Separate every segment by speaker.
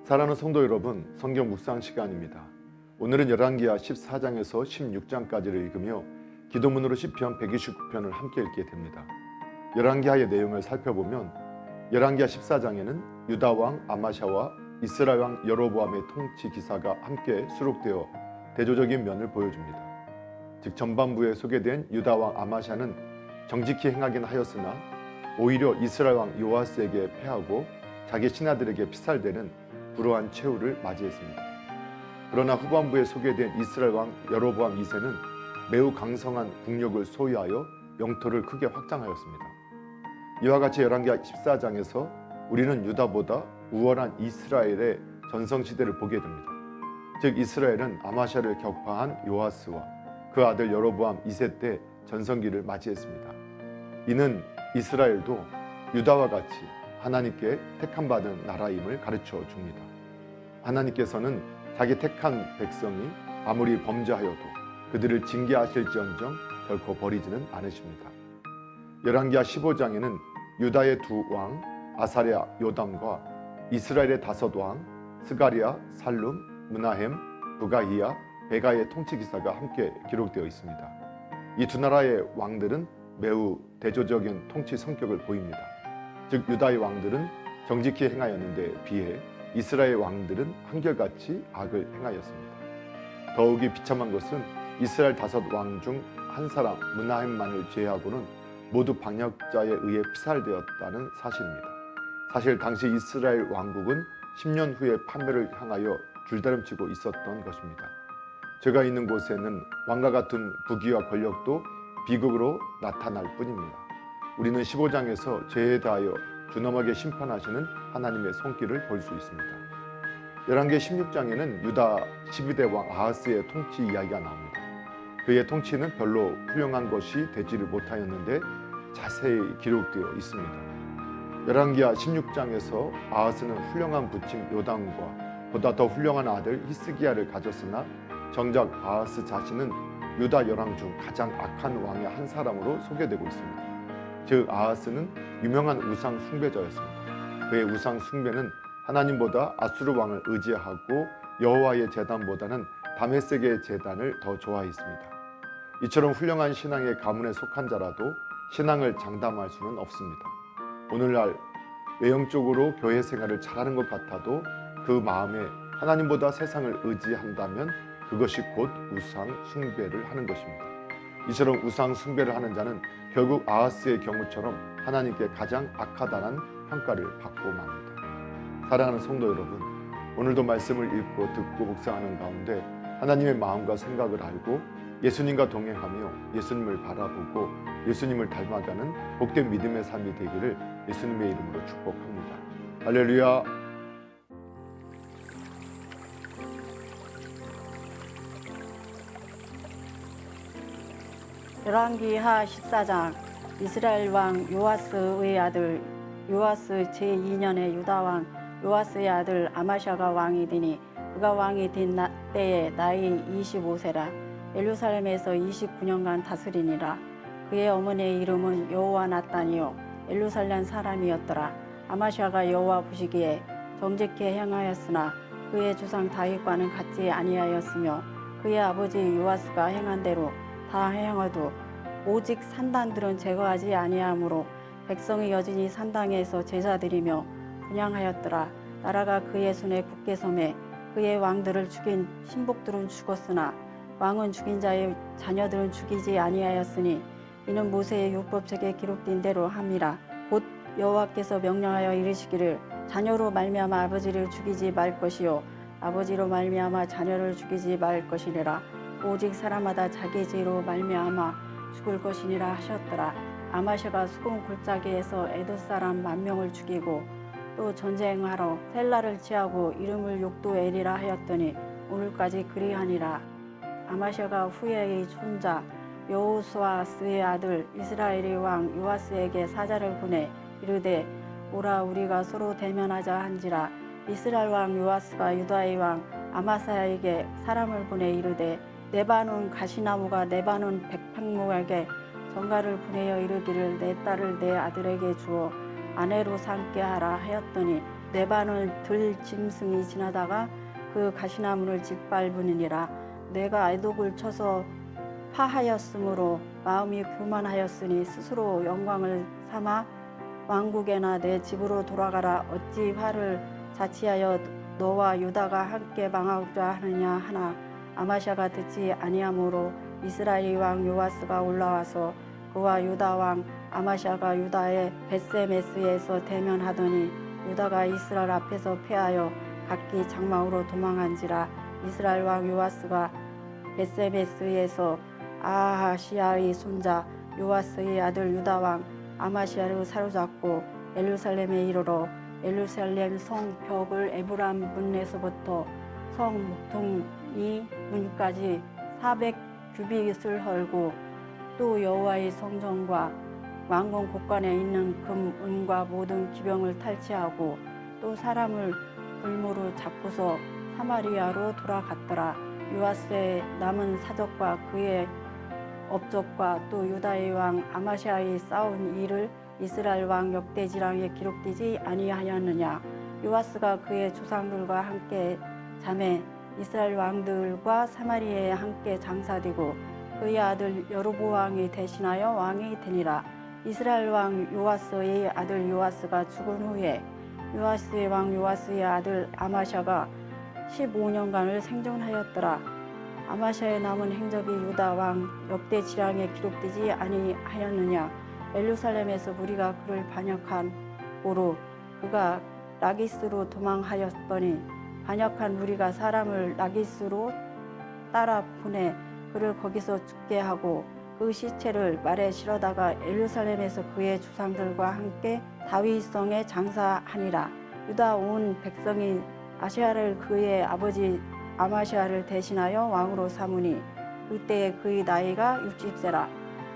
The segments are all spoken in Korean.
Speaker 1: 사랑하는 성도 여러분, 성경 묵상 시간입니다. 오늘은 열왕기하 14장에서 16장까지를 읽으며 기도문으로 시편 129편을 함께 읽게 됩니다. 열왕기하의 내용을 살펴보면 열왕기하 14장에는 유다 왕 아마샤와 이스라엘 왕 여로보암의 통치 기사가 함께 수록되어 대조적인 면을 보여줍니다. 즉 전반부에 소개된 유다 왕 아마샤는 정직히 행하긴 하였으나 오히려 이스라엘 왕 요아스에게 패하고 자기 신하들에게 피살되는 불우한 최후를 맞이했습니다. 그러나 후반부에 소개된 이스라엘 왕 여로보암 2세는 매우 강성한 국력을 소유하여 영토를 크게 확장하였습니다. 이와 같이 열왕기하 14장에서 우리는 유다보다 우월한 이스라엘의 전성시대를 보게 됩니다. 즉 이스라엘은 아마샤를 격파한 요아스와 그 아들 여로보암 2세 때 전성기를 맞이했습니다. 이는 이스라엘도 유다와 같이 하나님께 택함받은 나라임을 가르쳐 줍니다. 하나님께서는 자기 택한 백성이 아무리 범죄하여도 그들을 징계하실지언정 결코 버리지는 않으십니다. 열왕기하 15장에는 유다의 두 왕 아사랴 요담과 이스라엘의 5왕 스가랴 살룸 므나헴 부가히야 베가의 통치 기사가 함께 기록되어 있습니다. 이 두 나라의 왕들은 매우 대조적인 통치 성격을 보입니다. 즉 유다의 왕들은 정직히 행하였는데 비해 이스라엘 왕들은 한결같이 악을 행하였습니다. 더욱이 비참한 것은 이스라엘 5왕 중 한 사람 므나헴만을 제외하고는 모두 반역자에 의해 피살되었다는 사실입니다. 사실 당시 이스라엘 왕국은 10년 후에 파멸을 향하여 줄다름치고 있었던 것입니다. 제가 있는 곳에는 왕과 같은 부귀와 권력도 비극으로 나타날 뿐입니다. 우리는 15장에서 죄에 대하여 준엄하게 심판하시는 하나님의 손길을 볼 수 있습니다. 열왕기 16장에는 유다 12대 왕 아하스의 통치 이야기가 나옵니다. 그의 통치는 별로 훌륭한 것이 되지를 못하였는데 자세히 기록되어 있습니다. 열왕기하 16장에서 아하스는 훌륭한 부친 요담과 보다 더 훌륭한 아들 히스기야를 가졌으나 정작 아하스 자신은 유다 열왕 중 가장 악한 왕의 한 사람으로 소개되고 있습니다. 즉 아하스는 유명한 우상 숭배자였습니다. 그의 우상 숭배는 하나님보다 아수르 왕을 의지하고 여호와의 제단보다는 다메섹의 제단을 더 좋아했습니다. 이처럼 훌륭한 신앙의 가문에 속한 자라도 신앙을 장담할 수는 없습니다. 오늘날 외형적으로 교회 생활을 잘하는 것 같아도 그 마음에 하나님보다 세상을 의지한다면 그것이 곧 우상 숭배를 하는 것입니다. 이처럼 우상 숭배를 하는 자는 결국 아하스의 경우처럼 하나님께 가장 악하다는 평가를 받고 맙니다. 사랑하는 성도 여러분, 오늘도 말씀을 읽고 듣고 묵상하는 가운데 하나님의 마음과 생각을 알고 예수님과 동행하며 예수님을 바라보고 예수님을 닮아가는 복된 믿음의 삶이 되기를 예수님의 이름으로 축복합니다. 할렐루야.
Speaker 2: 열왕기하 14장 이스라엘 왕 요아스의 아들 요아스 제2년에 유다 왕 요아스의 아들 아마샤가 왕이 되니 그가 왕이 된 때에 나이 25세라 예루살렘에서 29년간 다스리니라. 그의 어머니의 이름은 여호와 나단이요 예루살렘 사람이었더라. 아마샤가 여호와 보시기에 정직히 행하였으나 그의 주상 다윗과는 같지 아니하였으며 그의 아버지 요아스가 행한 대로 다 행하도 오직 산당들은 제거하지 아니하므로 백성이 여전히 산당에서 제사드리며 분향하였더라. 나라가 그의 손에 굳게 섬에 그의 왕들을 죽인 신복들은 죽었으나 왕은 죽인 자의 자녀들은 죽이지 아니하였으니 이는 모세의 율법책에 기록된 대로 함이라. 곧 여호와께서 명령하여 이르시기를 자녀로 말미암아 아버지를 죽이지 말 것이요 아버지로 말미암아 자녀를 죽이지 말 것이니라. 오직 사람마다 자기 죄로 말미암아 죽을 것이니라 하셨더라. 아마샤가 수공 골짜기에서 에돔 사람 10,000명을 죽이고 또 전쟁하러 셀라를 취하고 이름을 욕도엘이라 하였더니 오늘까지 그리하니라. 아마샤가 후에의 손자 여호수아스의 아들 이스라엘의 왕 요아스에게 사자를 보내 이르되 오라 우리가 서로 대면하자 한지라. 이스라엘 왕 요아스가 유다의 왕 아마사야에게 사람을 보내 이르되 네바논 가시나무가 네바논 백향목에게 전가를 보내어 이르기를 내 딸을 내 아들에게 주어 아내로 삼게 하라 하였더니 내반을 들 짐승이 지나다가 그 가시나무를 짓밟으니라. 내가 애독을 쳐서 파하였으므로 마음이 교만하였으니 스스로 영광을 삼아 왕국에나 내 집으로 돌아가라. 어찌 화를 자치하여 너와 유다가 함께 망하고자 하느냐 하나 아마샤가 듣지 아니하므로 이스라엘 왕 요아스가 올라와서 그와 유다 왕 아마샤가 유다의 벳세메스에서 대면하더니 유다가 이스라엘 앞에서 패하여 각기 장막으로 도망한지라. 이스라엘 왕 요아스가 벳세메스에서 아하시아의 손자 요아스의 아들 유다 왕 아마시아를 사로잡고 예루살렘에 이르러 예루살렘 성 벽을 에브람 문에서부터 성 목동이 문까지 400규빗을 헐고 또 여호와의 성전과 왕궁 곳간에 있는 금, 은과 모든 기병을 탈취하고 또 사람을 불모로 잡고서 사마리아로 돌아갔더라. 요아스의 남은 사적과 그의 업적과 또 유다의 왕 아마시아의 싸운 일을 이스라엘 왕 역대지랑에 기록되지 아니하였느냐. 요아스가 그의 조상들과 함께 잠에 이스라엘 왕들과 사마리아에 함께 장사되고 그의 아들 여로보암이 대신하여 왕이 되니라. 이스라엘 왕 요아스의 아들 요아스가 죽은 후에 요아스의 왕 요아스의 아들 아마샤가 15년간을 생존하였더라. 아마샤의 남은 행적이 유다 왕 역대지랑에 기록되지 아니하였느냐. 예루살렘에서 무리가 그를 반역한 고로 그가 라기스로 도망하였더니 반역한 무리가 사람을 라기스로 따라 보내 그를 거기서 죽게 하고 그 시체를 말에 실어다가 예루살렘에서 그의 조상들과 함께 다윗성에 장사하니라. 유다 온 백성이 아시아를 그의 아버지 아마시아를 대신하여 왕으로 삼으니 그때에 그의 나이가 60세라.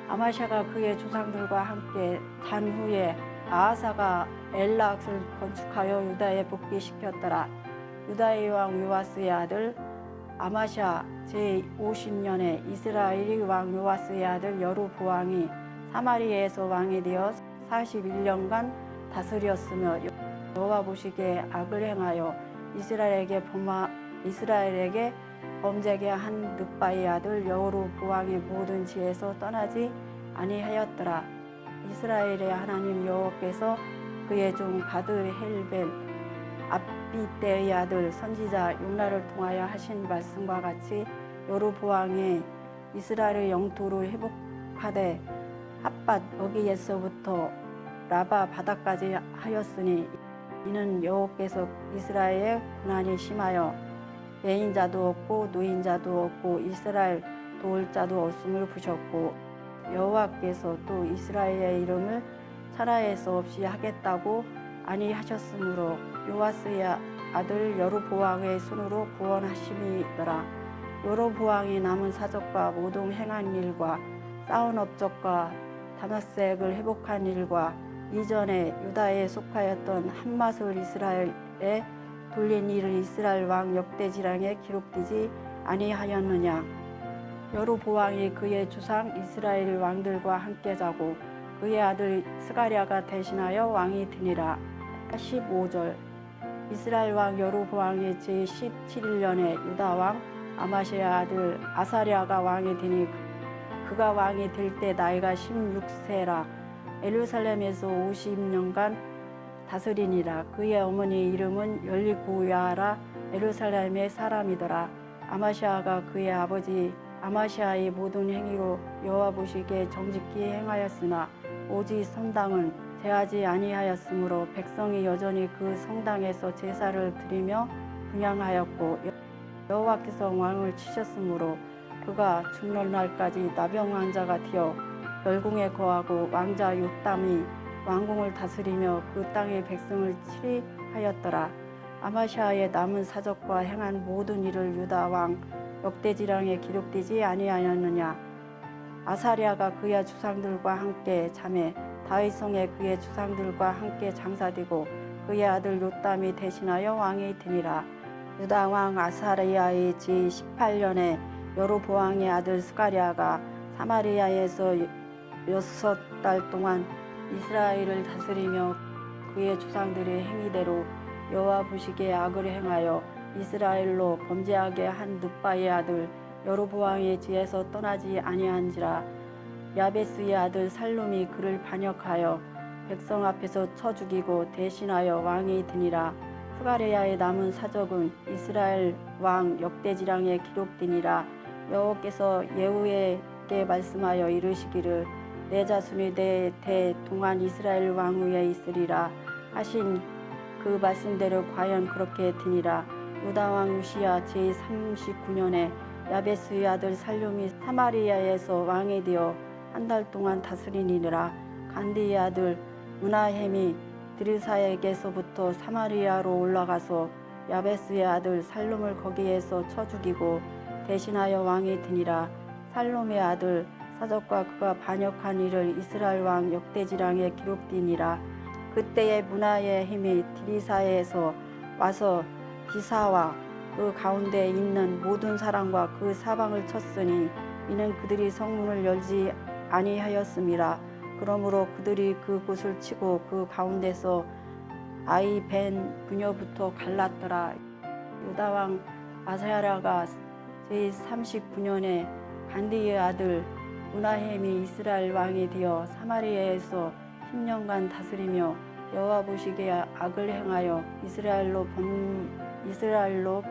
Speaker 2: 아마시아가 그의 조상들과 함께 잔 후에 아하사가 엘락을 건축하여 유다에 복귀시켰더라. 유다의 왕 요아스의 아들 아마시아 제50년에 이스라엘의 왕 요아스의 아들 여로보암이 사마리아에서 왕이 되어 41년간 다스렸으며 여호와 보시기에 악을 행하여 이스라엘에게 범죄게 한 느바의 아들 여로보암의 모든 지에서 떠나지 아니하였더라. 이스라엘의 하나님 여호와께서 그의 종 가드 헬벨 압비때의 아들 선지자 용나를 통하여 하신 말씀과 같이 여로보암의 이스라엘의 영토를 회복하되 핫밭 여기에서부터 라바 바다까지 하였으니 이는 여호와께서 이스라엘의 고난이 심하여 예인자도 없고 노인자도 없고 이스라엘 도울 자도 없음을 보셨고 여호와께서 또 이스라엘의 이름을 천하에 수 없이 하겠다고 아니하셨으므로 요아스의 아들 여로보암의 손으로 구원하심이더라. 여로보암이 남은 사적과 모든 행한 일과 쌓은 업적과 다마섹을 회복한 일과 이전에 유다에 속하였던 한맛을 이스라엘에 돌린 일을 이스라엘 왕 역대지랑에 기록되지 아니하였느냐. 여로보암이 그의 조상 이스라엘 왕들과 함께 자고 그의 아들 스가랴가 대신하여 왕이 되니라. 15절 이스라엘 왕 여로보암이 제17년에 유다 왕 아마시아 아들 아사랴가 왕이 되니 그가 왕이 될 때 나이가 16세라. 예루살렘에서 50년간 다스리니라. 그의 어머니 이름은 열리고야라 예루살렘의 사람이더라. 아마시아가 그의 아버지 아마시아의 모든 행위로 여호와 보시기에 정직히 행하였으나 오직 성당은 제하지 아니하였으므로 백성이 여전히 그 성당에서 제사를 드리며 분향하였고 여호와께서 왕을 치셨으므로 그가 죽는 날까지 나병 환자가 되어 열궁에 거하고 왕자 요담이 왕궁을 다스리며 그 땅의 백성을 치리하였더라. 아마시아의 남은 사적과 행한 모든 일을 유다 왕 역대지랑에 기록되지 아니하였느냐. 아사랴가 그의 조상들과 함께 잠에 다윗성에 그의 조상들과 함께 장사되고 그의 아들 요담이 대신하여 왕이 되니라. 유다 왕 아사랴의 제18년에 여로보암의 아들 스가랴가 사마리아에서 6달 동안 이스라엘을 다스리며 그의 조상들의 행위대로 여호와 보시기에 악을 행하여 이스라엘로 범죄하게 한 느바의 아들 여로보암의 지에서 떠나지 아니한지라. 야베스의 아들 살룸이 그를 반역하여 백성 앞에서 쳐 죽이고 대신하여 왕이 되니라. 스가랴의 남은 사적은 이스라엘 왕 역대지랑에 기록되니라. 여호와께서 예후에게 말씀하여 이르시기를 내 자손이 내 대 동안 이스라엘 왕 위에 있으리라 하신 그 말씀대로 과연 그렇게 되니라. 유다 왕 우시야 제39년에 야베스의 아들 살룸이 사마리아에서 왕이 되어 한 달 동안 다스리니라. 간디의 아들 문하햄이 드르사에게서부터 사마리아로 올라가서 야베스의 아들 살룸을 거기에서 쳐 죽이고 대신하여 왕이 되니라. 살룸의 아들 사적과 그가 반역한 일을 이스라엘 왕 역대지랑에 기록되니라. 그때에 문하의 힘이 드리사에서 와서 디사와 그 가운데 있는 모든 사람과 그 사방을 쳤으니 이는 그들이 성문을 열지 아니하였음이라. 그러므로 그들이 그곳을 치고 그 가운데서 아이 벤 그녀부터 갈랐더라. 유다 왕 아사랴가 제39년에 간디의 아들 문하햄이 이스라엘 왕이 되어 사마리아에서 10년간 다스리며 여호와 보시기에 악을 행하여 이스라엘로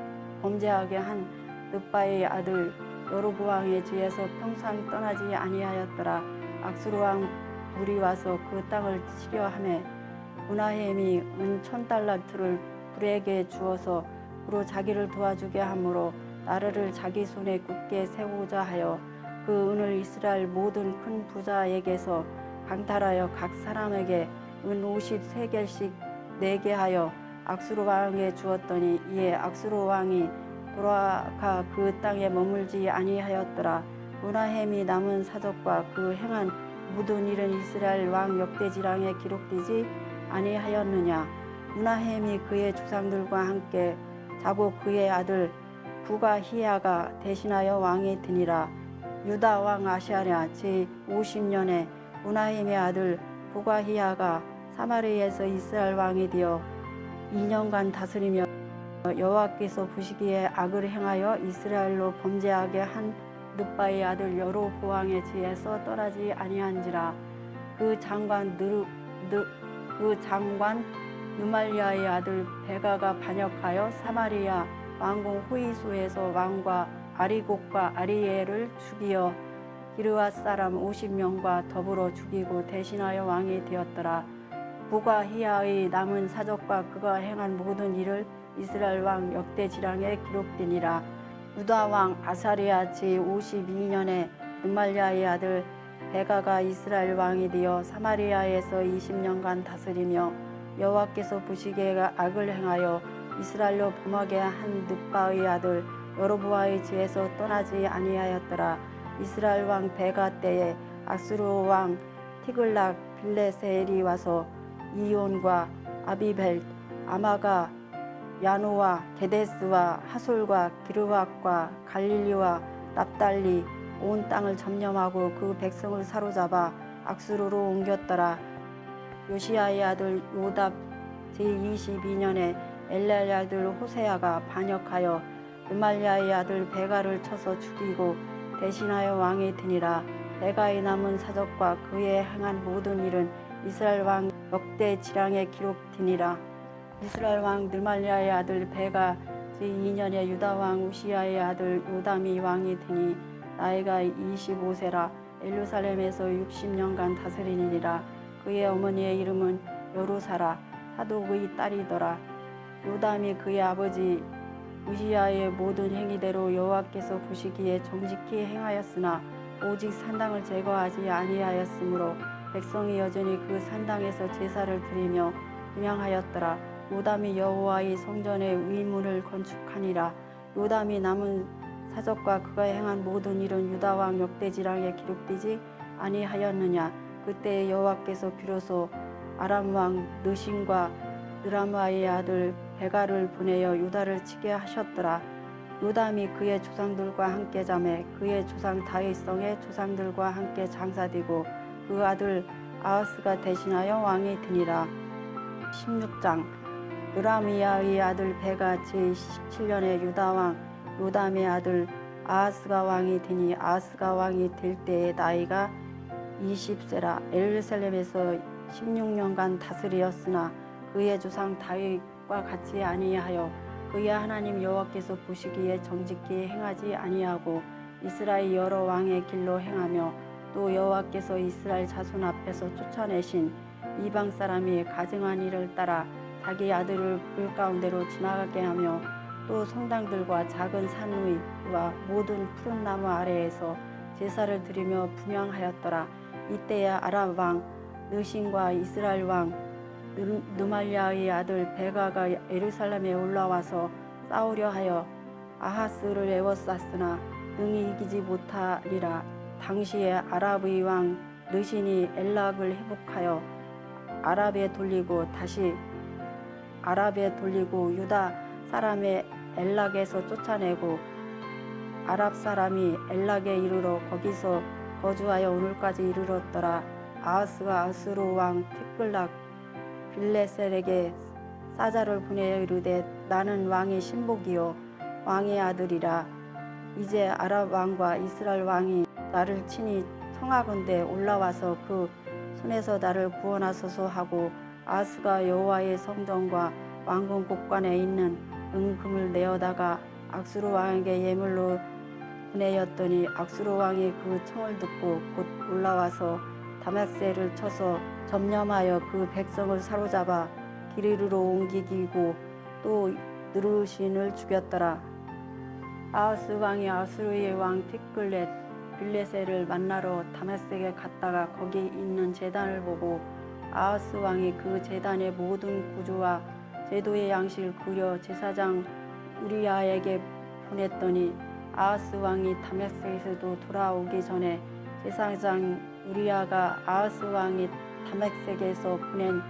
Speaker 2: 범죄하게 한 느바의 아들 여로보암의 지에서 평생 떠나지 아니하였더라. 악수르 왕 불이 와서 그 땅을 치려 하매 문하햄이 은 1000달란트를 불에게 주어서 그로 자기를 도와주게 하므로 나르를 자기 손에 굳게 세우고자 하여 그 은을 이스라엘 모든 큰 부자에게서 강탈하여 각 사람에게 은 50세겔씩 내게 하여 악수르 왕에 주었더니 이에 악수르 왕이 돌아가 그 땅에 머물지 아니하였더라. 문하햄이 남은 사적과 그 행한 모든 일은 이스라엘 왕 역대지랑에 기록되지 아니하였느냐. 문하햄이 그의 조상들과 함께 자고 그의 아들 부가히야가 대신하여 왕이 되니라. 유다 왕 아시아랴 제50년에 문하햄의 아들 부가히야가 사마리아에서 이스라엘 왕이 되어 2년간 다스리며 여호와께서 보시기에 악을 행하여 이스라엘로 범죄하게 한 느바의 아들 여로보암의 지에서 떠나지 아니한지라. 그 장관 느말리아의 아들 베가가 반역하여 사마리아 왕궁 호이소에서 왕과 아리곡과 아리엘을 죽이어 기르앗 사람 50명과 더불어 죽이고 대신하여 왕이 되었더라. 부가히야의 남은 사적과 그가 행한 모든 일을 이스라엘 왕 역대지랑에 기록되니라. 유다 왕 아사랴 제52년에 느말리아의 아들 베가가 이스라엘 왕이 되어 사마리아에서 20년간 다스리며 여호와께서 보시기에 악을 행하여 이스라엘로 범하게 한 느바의 아들 여로보암의 지에서 떠나지 아니하였더라. 이스라엘 왕 베가 때에 아수르 왕 티글락 빌레셀이 와서 이온과 아비벨 아마가 야노와 게데스와 하솔과 기르왁과 갈릴리와 납달리 온 땅을 점령하고 그 백성을 사로잡아 악수르로 옮겼더라. 요시야의 아들 요답 제22년에 엘랄의 아들 호세아가 반역하여 느말리아의 아들 베가를 쳐서 죽이고 대신하여 왕이 되니라. 베가의 남은 사적과 그의 행한 모든 일은 이스라엘 왕 역대지랑에 기록되니라. 이스라엘 왕 느말리아의 아들 베가 제2년에 유다 왕 우시야의 아들 요담이 왕이 되니 나이가 25세라. 예루살렘에서 60년간 다스리니라. 그의 어머니의 이름은 여루사라 사독의 딸이더라. 요담이 그의 아버지 우시야의 모든 행위대로 여호와께서 보시기에 정직히 행하였으나 오직 산당을 제거하지 아니하였으므로 백성이 여전히 그 산당에서 제사를 드리며 분향하였더라. 요담이 여호와의 성전의 위문을 건축하니라. 요담이 남은 사적과 그가 행한 모든 일은 유다 왕 역대지랑에 기록되지 아니하였느냐. 그때 여호와께서 비로소 아람 왕 느신과 느라마의 아들 베가를 보내어 유다를 치게 하셨더라. 요담이 그의 조상들과 함께 자매 그의 조상 다윗성의 조상들과 함께 장사되고 그 아들 아하스가 대신하여 왕이 되니라. 16장 느라미야의 아들 베가 제17년에 유다 왕 요담의 아들 아하스가 왕이 되니 아하스가 왕이 될 때의 나이가 20세라. 예루살렘에서 16년간 다스리었으나 그의 조상 다윗과 같이 아니하여 그의 하나님 여호와께서 보시기에 정직히 행하지 아니하고 이스라엘 여러 왕의 길로 행하며 또 여호와께서 이스라엘 자손 앞에서 쫓아내신 이방 사람이 가증한 일을 따라 자기 아들을 불 가운데로 지나가게 하며 또 성당들과 작은 산 위와 모든 푸른 나무 아래에서 제사를 드리며 분향하였더라. 이때에 아람 왕 느신과 이스라엘 왕 느말랴의 아들 베가가 예루살렘에 올라와서 싸우려 하여 아하스를 에워쌌으나 능히 이기지 못하리라. 당시에 아랍의 왕 느신이 엘락을 회복하여 아랍에 돌리고 유다 사람의 엘락에서 쫓아내고 아랍 사람이 엘락에 이르러 거기서 거주하여 오늘까지 이르렀더라. 아하스가 아수르 왕 티글락 빌레셀에게 사자를 보내어 이르되 나는 왕의 신복이요 왕의 아들이라. 이제 아랍 왕과 이스라엘 왕이 나를 친히 청하건대 올라와서 그 손에서 나를 구원하소서 하고 아하스가 여호와의 성전과 왕궁 곳간에 있는 은금을 내어다가 악수르 왕에게 예물로 보내었더니 악수르 왕이 그 청을 듣고 곧 올라와서 다맛새를 쳐서 점령하여 그 백성을 사로잡아 기르르로 옮기고 또 느르신을 죽였더라. 아하스 왕이 아수르의 왕 티글렛 빌레셀을 만나러 다맛색에 갔다가 거기 있는 제단을 보고 아하스 왕이 그 제단의 모든 구조와 제도의 양식을 그려 제사장 우리야에게 보냈더니 아하스 왕이 다맛색에서도 돌아오기 전에 제사장 우리야가 아하스 왕이 다맛색에서 보낸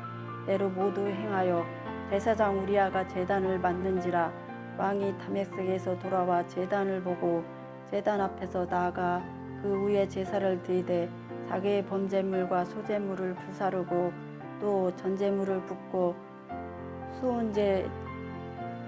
Speaker 2: 대로 모두 행하여 제사장 우리야가 제단을 만든지라. 왕이 다맛색에서 돌아와 제단을 보고 제단 앞에서 나아가 그 위에 제사를 드리되 자기의 범제물과 소제물을 불사르고 또 전제물을 붓고 수은제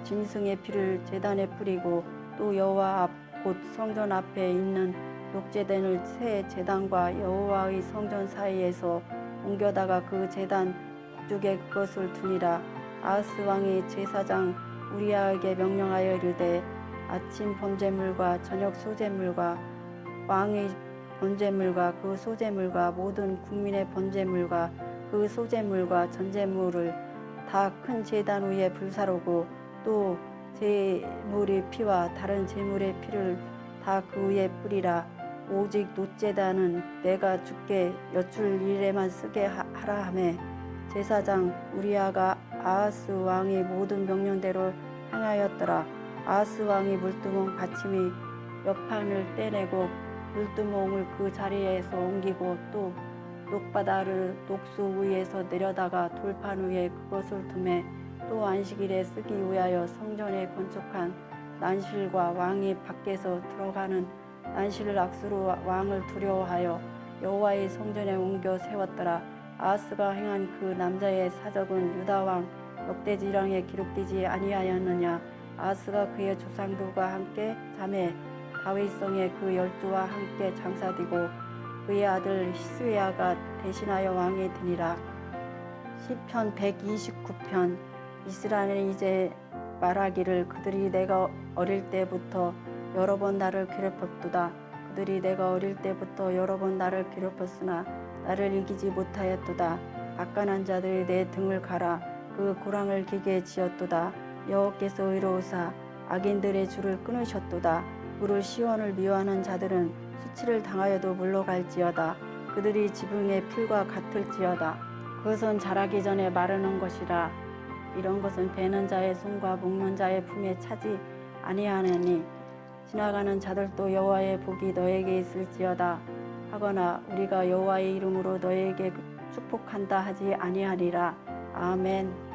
Speaker 2: 짐승의 피를 제단에 뿌리고 또 여호와 앞 곧 성전 앞에 있는 녹제단을 새 제단과 여호와의 성전 사이에서 옮겨다가 그 제단 북쪽에 그것을 두니라. 아하스 왕이 제사장 우리야에게 명령하여 이르되 아침 번제물과 저녁 소제물과 왕의 번제물과 그 소제물과 모든 국민의 번제물과 그 소제물과 전제물을 다 큰 제단 위에 불사르고 또 제물의 피와 다른 제물의 피를 다 그 위에 뿌리라. 오직 놋제단은 내가 주께 여쭐 일에만 쓰게 하라 하매 제사장 우리야가 아하스 왕의 모든 명령대로 행하였더라. 아하스 왕이 물두멍 받침이 옆판을 떼내고 물두멍을 그 자리에서 옮기고 또 녹바다를 녹수 위에서 내려다가 돌판 위에 그것을 두매 또 안식일에 쓰기 위하여 성전에 건축한 난실과 왕이 밖에서 들어가는 난실을 악수르 왕을 두려워하여 여호와의 성전에 옮겨 세웠더라. 아하스가 행한 그 남자의 사적은 유다 왕 역대지랑에 기록되지 아니하였느냐. 아하스가 그의 조상들과 함께 잠에 다윗성에 그 12와 함께 장사되고 그의 아들 히스야가 대신하여 왕이 되니라. 시편 129편. 이스라엘은 이제 말하기를 그들이 내가 어릴 때부터 여러 번 나를 괴롭혔도다. 그들이 내가 어릴 때부터 여러 번 나를 괴롭혔으나 나를 이기지 못하였도다. 악간한 자들이 내 등을 갈아 그 고랑을 기게 지었도다. 여호와께서 의로우사 악인들의 줄을 끊으셨도다. 물을 시온을 미워하는 자들은 수치를 당하여도 물러갈지어다. 그들이 지붕의 풀과 같을지어다. 그것은 자라기 전에 마르는 것이라. 이런 것은 베는 자의 손과 묶는 자의 품에 차지 아니하느니 지나가는 자들도 여호와의 복이 너에게 있을지어다 하거나 우리가 여호와의 이름으로 너에게 축복한다 하지 아니하리라. 아멘.